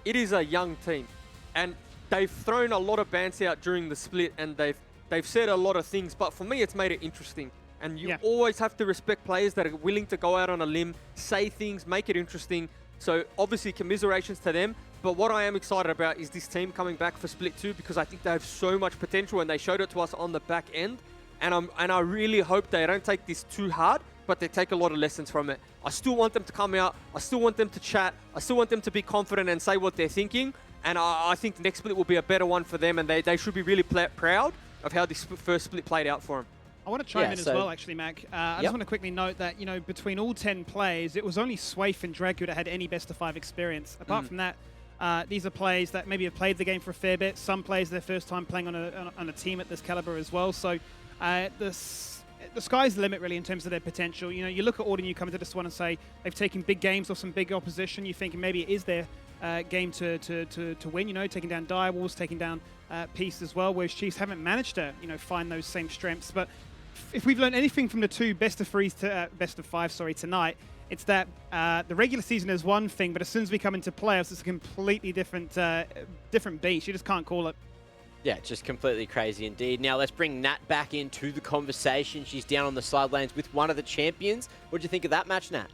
it is a young team, and they've thrown a lot of bans out during the split, and they've said a lot of things. But for me, it's made it interesting. And you always have to respect players that are willing to go out on a limb, say things, make it interesting. So obviously, commiserations to them. But what I am excited about is this team coming back for Split 2, because I think they have so much potential, and they showed it to us on the back end. And I really hope they don't take this too hard, but they take a lot of lessons from it. I still want them to come out. I still want them to chat. I still want them to be confident and say what they're thinking. And I think the next split will be a better one for them, and they should be really proud of how this first split played out for them. I want to chime in as well, actually, Mac. I just want to quickly note that, you know, between all 10 players, it was only Swathe and Dragu that had any best-of-5 experience. Apart from that, these are players that maybe have played the game for a fair bit. Some players their first time playing on a team at this caliber as well. So the sky's the limit, really, in terms of their potential. You know, you look at Order and you come into this one and say they've taken big games or some big opposition. You're thinking maybe it is their game to win, you know, taking down Direwolves, taking down Peace as well, whereas Chiefs haven't managed to, you know, find those same strengths. But if we've learned anything from the two best of threes to best of five, tonight, it's that the regular season is one thing, but as soon as we come into playoffs, it's a completely different beast. You just can't call it. Yeah, just completely crazy indeed. Now let's bring Nat back into the conversation. She's down on the sidelines with one of the champions. What do you think of that match, Nat?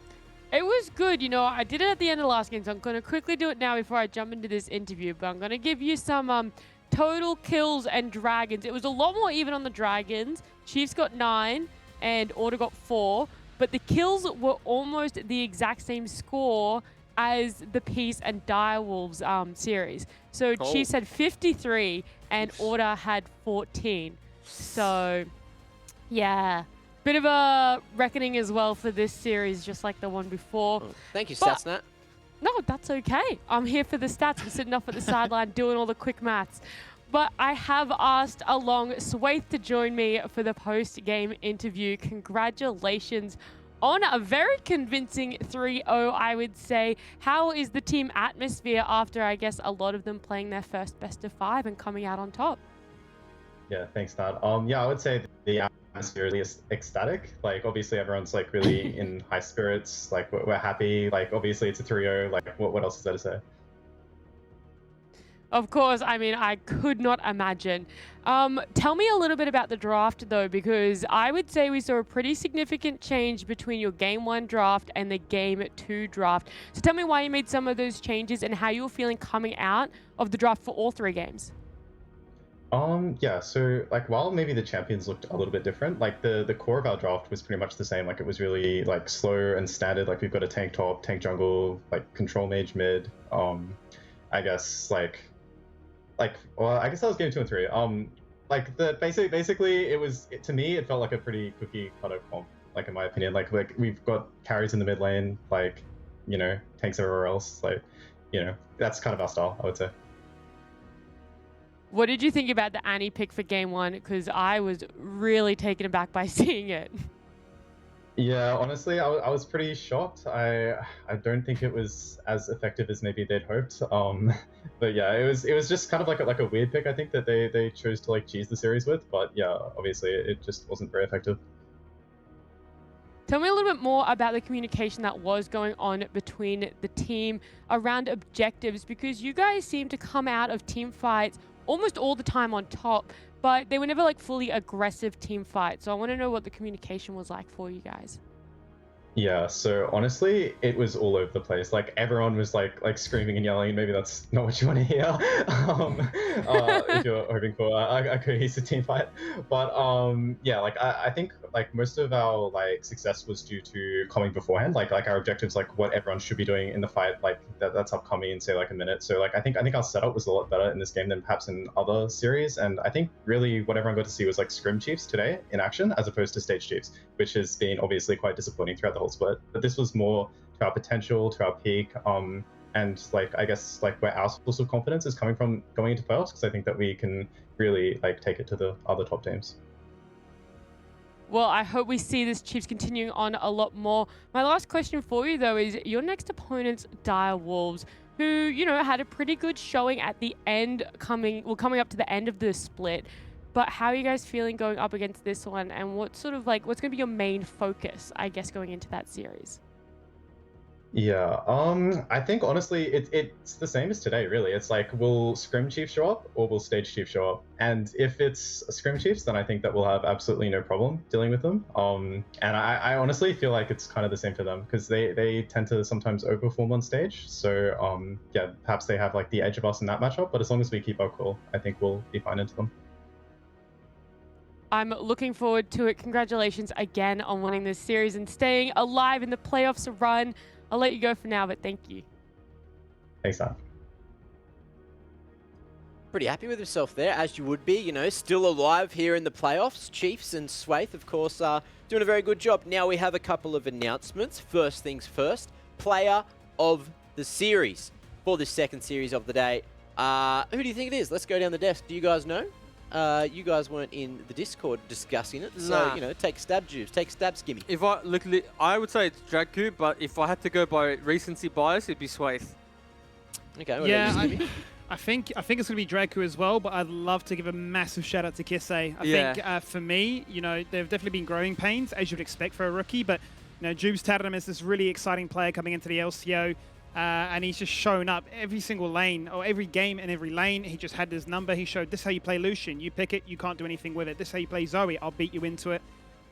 It was good. You know, I did it at the end of the last game, so I'm going to quickly do it now before I jump into this interview. But I'm going to give you some total kills and dragons. It was a lot more even on the dragons. Chiefs got 9 and Order got 4. But the kills were almost the exact same score as the Peace and Direwolves series. So Chiefs had 53 and Order had 14. So, yeah. Bit of a reckoning as well for this series, just like the one before. Oh, thank you, Stats Nat. No, that's okay. I'm here for the stats. I'm sitting off at the sideline doing all the quick maths. But I have asked along Swaith to join me for the post-game interview. Congratulations on a very convincing 3-0, I would say. How is the team atmosphere after, I guess, a lot of them playing their first best of 5 and coming out on top? Yeah, thanks, Nat. Yeah, I would say the atmosphere is ecstatic. Like, obviously, everyone's like really in high spirits. Like, we're happy. Like, obviously, it's a 3-0. Like, what else is there to say? Of course, I mean, I could not imagine. Tell me a little bit about the draft, though, because I would say we saw a pretty significant change between your Game 1 draft and the Game 2 draft. So tell me why you made some of those changes and how you were feeling coming out of the draft for all 3 games. Yeah, so like while maybe the champions looked a little bit different, like the core of our draft was pretty much the same. Like it was really like slow and standard. Like we've got a tank top, tank jungle, like control mage mid. I guess well, I guess that was game 2 and 3. Like the basically it was to me it felt like a pretty cookie cutter comp. Like in my opinion, like we've got carries in the mid lane, like tanks everywhere else. Like that's kind of our style, I would say. What did you think about the Annie pick for game 1? Because I was really taken aback by seeing it. Yeah, honestly, I was pretty shocked. I don't think it was as effective as maybe they'd hoped. But yeah, it was just kind of like a weird pick. I think that they chose to like cheese the series with. But yeah, obviously it just wasn't very effective. Tell me a little bit more about the communication that was going on between the team around objectives, because you guys seem to come out of team fights almost all the time on top, but they were never like fully aggressive team fights. So I want to know what the communication was like for you guys. Yeah, so honestly, it was all over the place. Like everyone was like screaming and yelling. Maybe that's not what you want to hear. If you're hoping for a cohesive team fight. But yeah, like I think like most of our like success was due to coming beforehand. Like our objectives, like what everyone should be doing in the fight, like that's upcoming in say like a minute. So like I think our setup was a lot better in this game than perhaps in other series. And I think really what everyone got to see was like scrim chiefs today in action as opposed to stage chiefs, which has been obviously quite disappointing throughout the whole split. But this was more to our potential, to our peak, and like I guess like where our source of confidence is coming from going into playoffs, because I think that we can really like take it to the other top teams. Well, I hope we see this Chiefs continuing on a lot more. My last question for you, though, is your next opponent's Dire Wolves, who, had a pretty good showing at the end, coming up to the end of the split. But how are you guys feeling going up against this one, and what's going to be your main focus, I guess, going into that series? Yeah, I think honestly it's the same as today, really. It's like, will Scrim Chief show up or will Stage Chief show up? And if it's Scrim Chiefs, then I think that we'll have absolutely no problem dealing with them. And I honestly feel like it's kind of the same for them, because they tend to sometimes overperform on stage. So yeah, perhaps they have like the edge of us in that matchup, but as long as we keep our cool, I think we'll be fine into them. I'm looking forward to it. Congratulations again on winning this series and staying alive in the playoffs run. I'll let you go for now, but thank you. Thanks, Sam. Pretty happy with himself there, as you would be, still alive here in the playoffs. Chiefs and Swaith, of course, are doing a very good job. Now we have a couple of announcements. First things first, player of the series for this second series of the day. Who do you think it is? Let's go down the desk. Do you guys know? You guys weren't in the Discord discussing it, so, Nah. take stab juice, take stab skimmy. If I would say it's Dragku, but if I had to go by recency bias, it'd be Swaith. Okay, Yeah, I think it's going to be Draku as well, but I'd love to give a massive shout out to Kisei. I think for me, you know, there have definitely been growing pains, as you'd expect for a rookie, but you know, Jubes touted him as this really exciting player coming into the LCO, and he's just shown up every single lane, or every game in every lane. He just had his number. He showed, this is how you play Lucian. You pick it, you can't do anything with it. This is how you play Zoe. I'll beat you into it.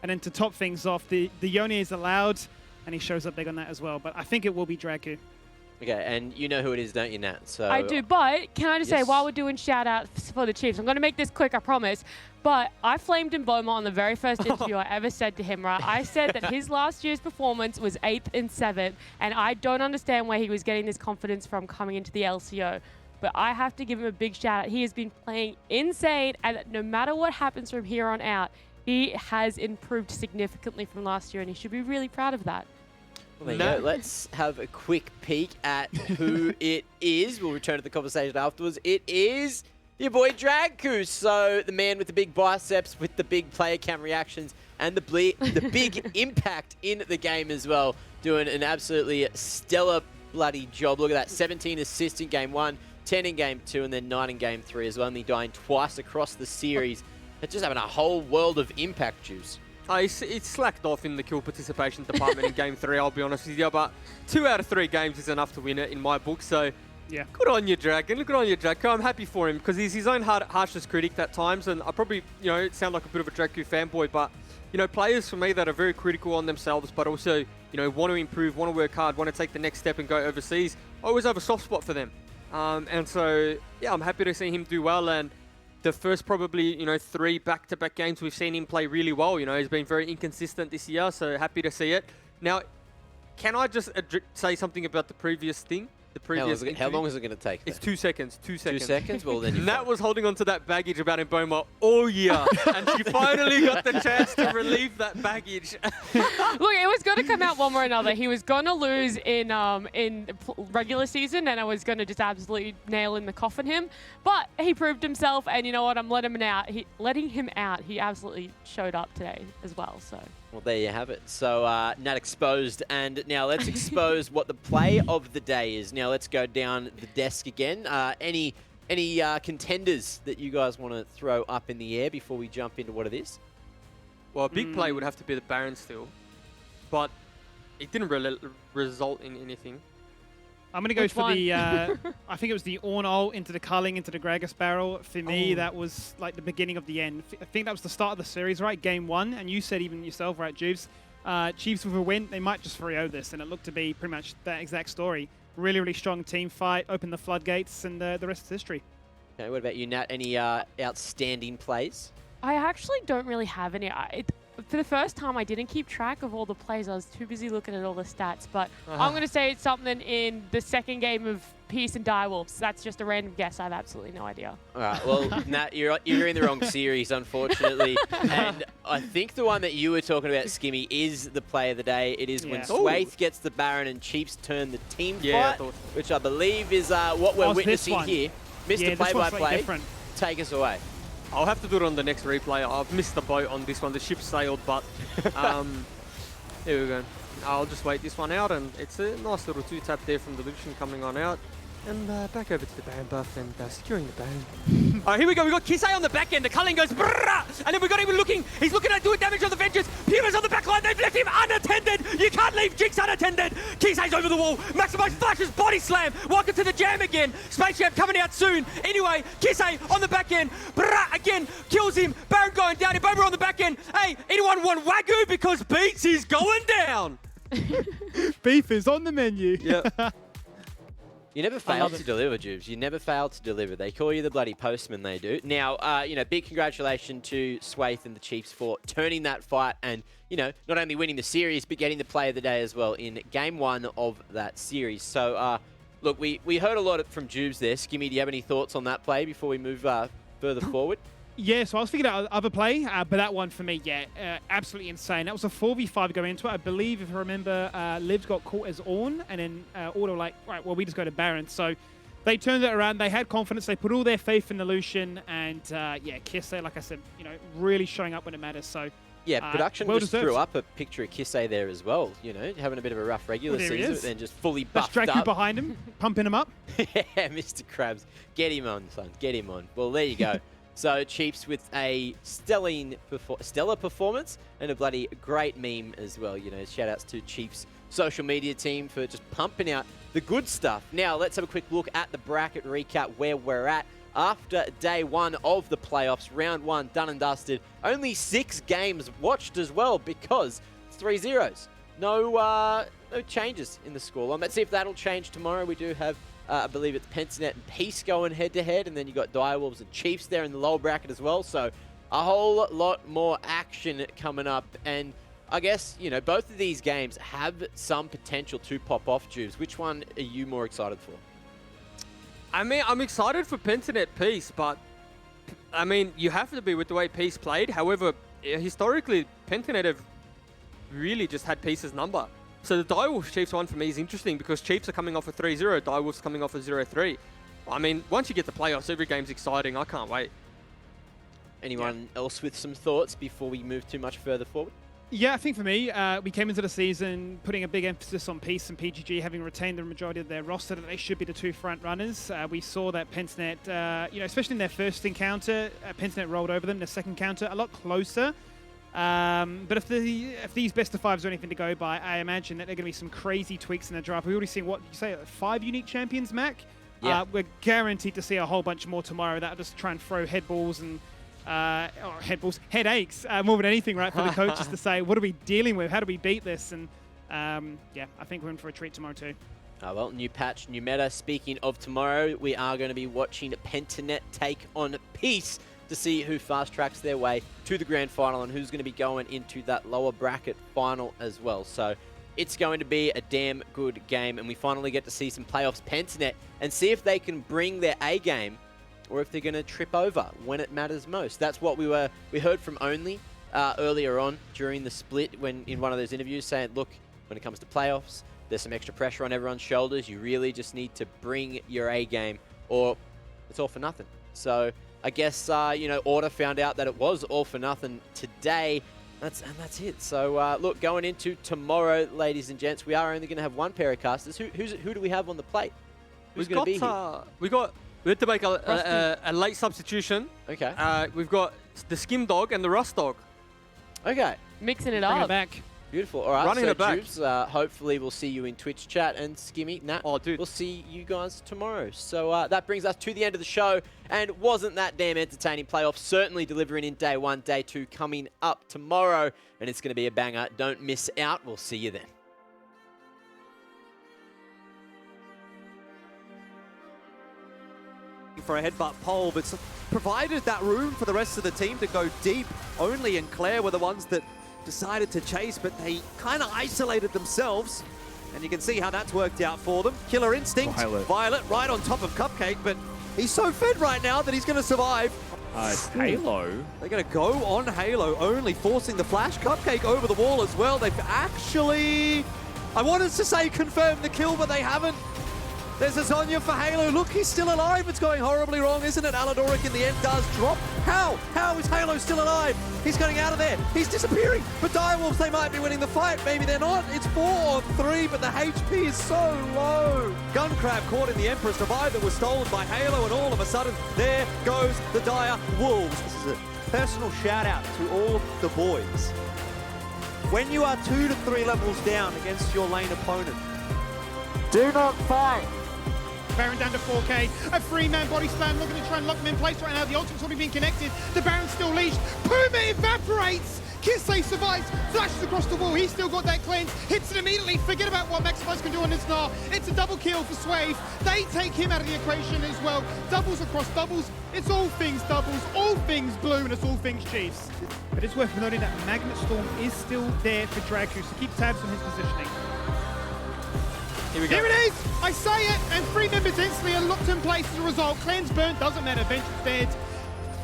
And then to top things off, the Yone is allowed, and he shows up big on that as well. But I think it will be Draku. Okay, and you know who it is, don't you, Nat? So I do, but can I just say, while we're doing shout-outs for the Chiefs, I'm going to make this quick, I promise, but I flamed in Beaumont on the very first interview I ever said to him, right? I said that his last year's performance was 8th and 7th, and I don't understand where he was getting this confidence from coming into the LCO. But I have to give him a big shout-out. He has been playing insane, and no matter what happens from here on out, he has improved significantly from last year, and he should be really proud of that. Well, there you go. Let's have a quick peek at who it is. We'll return to the conversation afterwards. It is your boy Draku. So the man with the big biceps, with the big player cam reactions, and the big impact in the game as well. Doing an absolutely stellar bloody job. Look at that. 17 assists in game 1, 10 in game 2, and then 9 in game 3 as well. Only dying twice across the series. It's just having a whole world of impact juice. It's slacked off in the kill participation department in Game 3, I'll be honest with you, but 2 out of 3 games is enough to win it in my book, so yeah, good on you, Dragon. Good on you, Draco. I'm happy for him because he's his own harshest critic at times, and I probably, you know, sound like a bit of a Draco fanboy, but, you know, players for me that are very critical on themselves, but also, you know, want to improve, want to work hard, want to take the next step and go overseas, I always have a soft spot for them. And so, yeah, I'm happy to see him do well, and the first probably, you know, 3 back-to-back games we've seen him play really well. You know, he's been very inconsistent this year, so happy to see it. Now, can I just say something about the previous thing? How long is it going to take? It's 2 seconds. 2 seconds. 2 seconds? Well, then Nat was holding on to that baggage about Mboma all year, and she finally got the chance to relieve that baggage. Look, it was going to come out one way or another. He was going to lose in regular season, and I was going to just absolutely nail in the coffin him. But he proved himself, and you know what? I'm letting him out. He absolutely showed up today as well. So. Well, there you have it. So, Nat exposed, and now let's expose what the play of the day is. Now, let's go down the desk again. Any contenders that you guys want to throw up in the air before we jump into what it is? Well, a big play would have to be the Baron still, but it didn't result in anything. I'm going to go for the, I think it was the Ornol into the Culling, into the Gragas barrel. For me, that was like the beginning of the end. I think that was the start of the series, right? Game 1. And you said even yourself, right, Jubes? Chiefs with a win, they might just 3-0 this. And it looked to be pretty much that exact story. Really, really strong team fight, opened the floodgates, and the rest is history. Okay, what about you, Nat? Any outstanding plays? I actually don't really have any. For the first time, I didn't keep track of all the plays. I was too busy looking at all the stats. But I'm going to say it's something in the second game of Peace and Direwolves. That's just a random guess. I have absolutely no idea. All right. Well, Nat, you're in the wrong series, unfortunately. And I think the one that you were talking about, Skimmy, is the play of the day. It is when Swaith gets the Baron and Chiefs turn the team fight, which I believe is what we're witnessing here. Mr. Play-by-Play, take us away. I'll have to do it on the next replay. I've missed the boat on this one. The ship sailed, but here we go. I'll just wait this one out, and it's a nice little 2-tap there from the Lucian coming on out. And back over to the Baron buff and securing the Baron. All right, here we go. We got Kisei on the back end. The Culling goes brrrr, and then we got him looking. He's looking at doing damage on the Vengeance. Puma's on the back line. They've left him unattended. You can't leave Jinx unattended. Kisei's over the wall. Maximize flashes, body slam. Welcome to the jam again. Space Jam coming out soon. Anyway, Kisei on the back end. Brrrr, again, kills him. Baron going down. Iboma on the back end. Hey, anyone want Wagyu? Because Beats is going down. Beef is on the menu. Yeah. You never fail to deliver, Jubes. You never fail to deliver. They call you the bloody postman, they do. Now, you know, big congratulations to Swaith and the Chiefs for turning that fight and, you know, not only winning the series, but getting the play of the day as well in Game 1 of that series. So, look, we heard a lot from Jubes there. Skimmy, do you have any thoughts on that play before we move further forward? Yeah, so I was thinking about other play, but that one for me, absolutely insane. That was a 4v5 going into it. I believe, if I remember, Livs got caught as Ornn, and then Auto like, right, well, we just go to Baron. So they turned it around. They had confidence. They put all their faith in the Lucian, and yeah, Kisei, like I said, you know, really showing up when it matters. So Yeah, production well just deserved. threw up a picture of Kisei there as well, you know, having a bit of a rough regular Well, there he season, is. but then just fully That's buffed Dracu up. behind him, pumping him up. Yeah, Mr. Krabs. Get him on, son. Get him on. Well, there you go. So Chiefs with a stellar performance and a bloody great meme as well. You know, shout outs to Chiefs social media team for just pumping out the good stuff. Now, let's have a quick look at the bracket recap where we're at. After day one of the playoffs, round one done and dusted. Only 6 games watched as well because it's 3-0s. No changes in the scoreline. Let's see if that'll change tomorrow. We do have, I believe it's Pensanet and Peace going head-to-head, and then you got Direwolves and Chiefs there in the lower bracket as well. So a whole lot more action coming up. And I guess, you know, both of these games have some potential to pop off, Jubes. Which one are you more excited for? I mean, I'm excited for Pensanet Peace, but I mean, you have to be with the way Peace played. However, historically, Pensanet have really just had Peace's number. So the Direwolves Chiefs one for me is interesting because Chiefs are coming off a 3-0, Direwolves coming off a 0-3. I mean, once you get the playoffs, every game's exciting. I can't wait. Anyone else with some thoughts before we move too much further forward? Yeah, I think for me, we came into the season putting a big emphasis on Peace and PGG having retained the majority of their roster, that they should be the 2 front runners. We saw that Pensanet, you know, especially in their first encounter, Pensanet rolled over them. Their second encounter, a lot closer. But if these best of 5s are anything to go by, I imagine that there are going to be some crazy tweaks in the draft. We've already seen, what you say, 5 unique champions, Mac? Yeah. We're guaranteed to see a whole bunch more tomorrow that'll just try and throw headballs and headaches more than anything, right, for the coaches to say, what are we dealing with? How do we beat this? And yeah, I think we're in for a treat tomorrow too. Well, new patch, new meta. Speaking of tomorrow, we are going to be watching Pensanet take on Peace to see who fast tracks their way to the grand final and who's going to be going into that lower bracket final as well. So it's going to be a damn good game, and we finally get to see some playoffs Pensanet and see if they can bring their A game or if they're going to trip over when it matters most. That's what we heard from Only earlier on during the split when in one of those interviews saying, look, when it comes to playoffs, there's some extra pressure on everyone's shoulders. You really just need to bring your A game or it's all for nothing. So I guess, you know, Order found out that it was all for nothing today. That's it. So look, going into tomorrow, ladies and gents, we are only going to have 1 pair of casters. Who do we have on the plate? Who's going to be here? We had to make a late substitution. Okay. We've got the Skim Dog and the Rust Dog. Okay. Mixing it Bring it up. back. Beautiful. All right, Running so it back. Jubes, hopefully we'll see you in Twitch chat, and Skimmy, Nat, Oh, dude. we'll see you guys tomorrow. So that brings us to the end of the show, and wasn't that damn entertaining playoff, certainly delivering in day 1, day 2 coming up tomorrow, and it's going to be a banger. Don't miss out. We'll see you then. For a headbutt pole, but provided that room for the rest of the team to go deep. Only and Claire were the ones that decided to chase, but they kind of isolated themselves. And you can see how that's worked out for them. Killer Instinct, Violet right on top of Cupcake, but he's so fed right now that he's going to survive. It's Halo. They're going to go on Halo, only forcing the flash. Cupcake over the wall as well. They've actually, I wanted to say confirmed the kill, but they haven't. There's a Zonya for Halo. Look, he's still alive. It's going horribly wrong, isn't it? Aladoric in the end does drop. How? How is Halo still alive? He's getting out of there. He's disappearing. But Direwolves, they might be winning the fight. Maybe they're not. It's 4-on-3, but the HP is so low. Gunkrab caught in the Emperor's Divide that was stolen by Halo, and all of a sudden, there goes the Dire Wolves. This is a personal shout out to all the boys. When you are 2 to 3 levels down against your lane opponent, do not fight. Baron down to 4K. A 3-man body slam looking to try and lock him in place right now. The ultimate's already been connected. The Baron's still leashed. Puma evaporates. Kisei survives. Flashes across the wall. He's still got that cleanse. Hits it immediately. Forget about what Maximus can do on this now. It's a double kill for Swave. They take him out of the equation as well. Doubles across doubles. It's all things doubles, all things blue, and it's all things Chiefs. But it's worth noting that Magnet Storm is still there for Dracu, so keep tabs on his positioning. Here we go. Here it is! I say it, and 3 members instantly are locked in place as a result. Cleanse burn, doesn't matter, Venture's dead.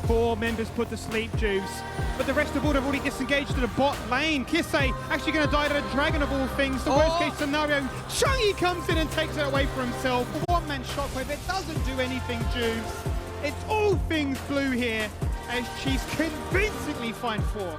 4 members put to sleep, Juice. But the rest of all have already disengaged to the bot lane. Kisei actually going to die to the dragon of all things. The worst case scenario, Chungy comes in and takes it away for himself. A one-man shockwave, it doesn't do anything, Juice. It's all things blue here, as Chiefs convincingly find 4.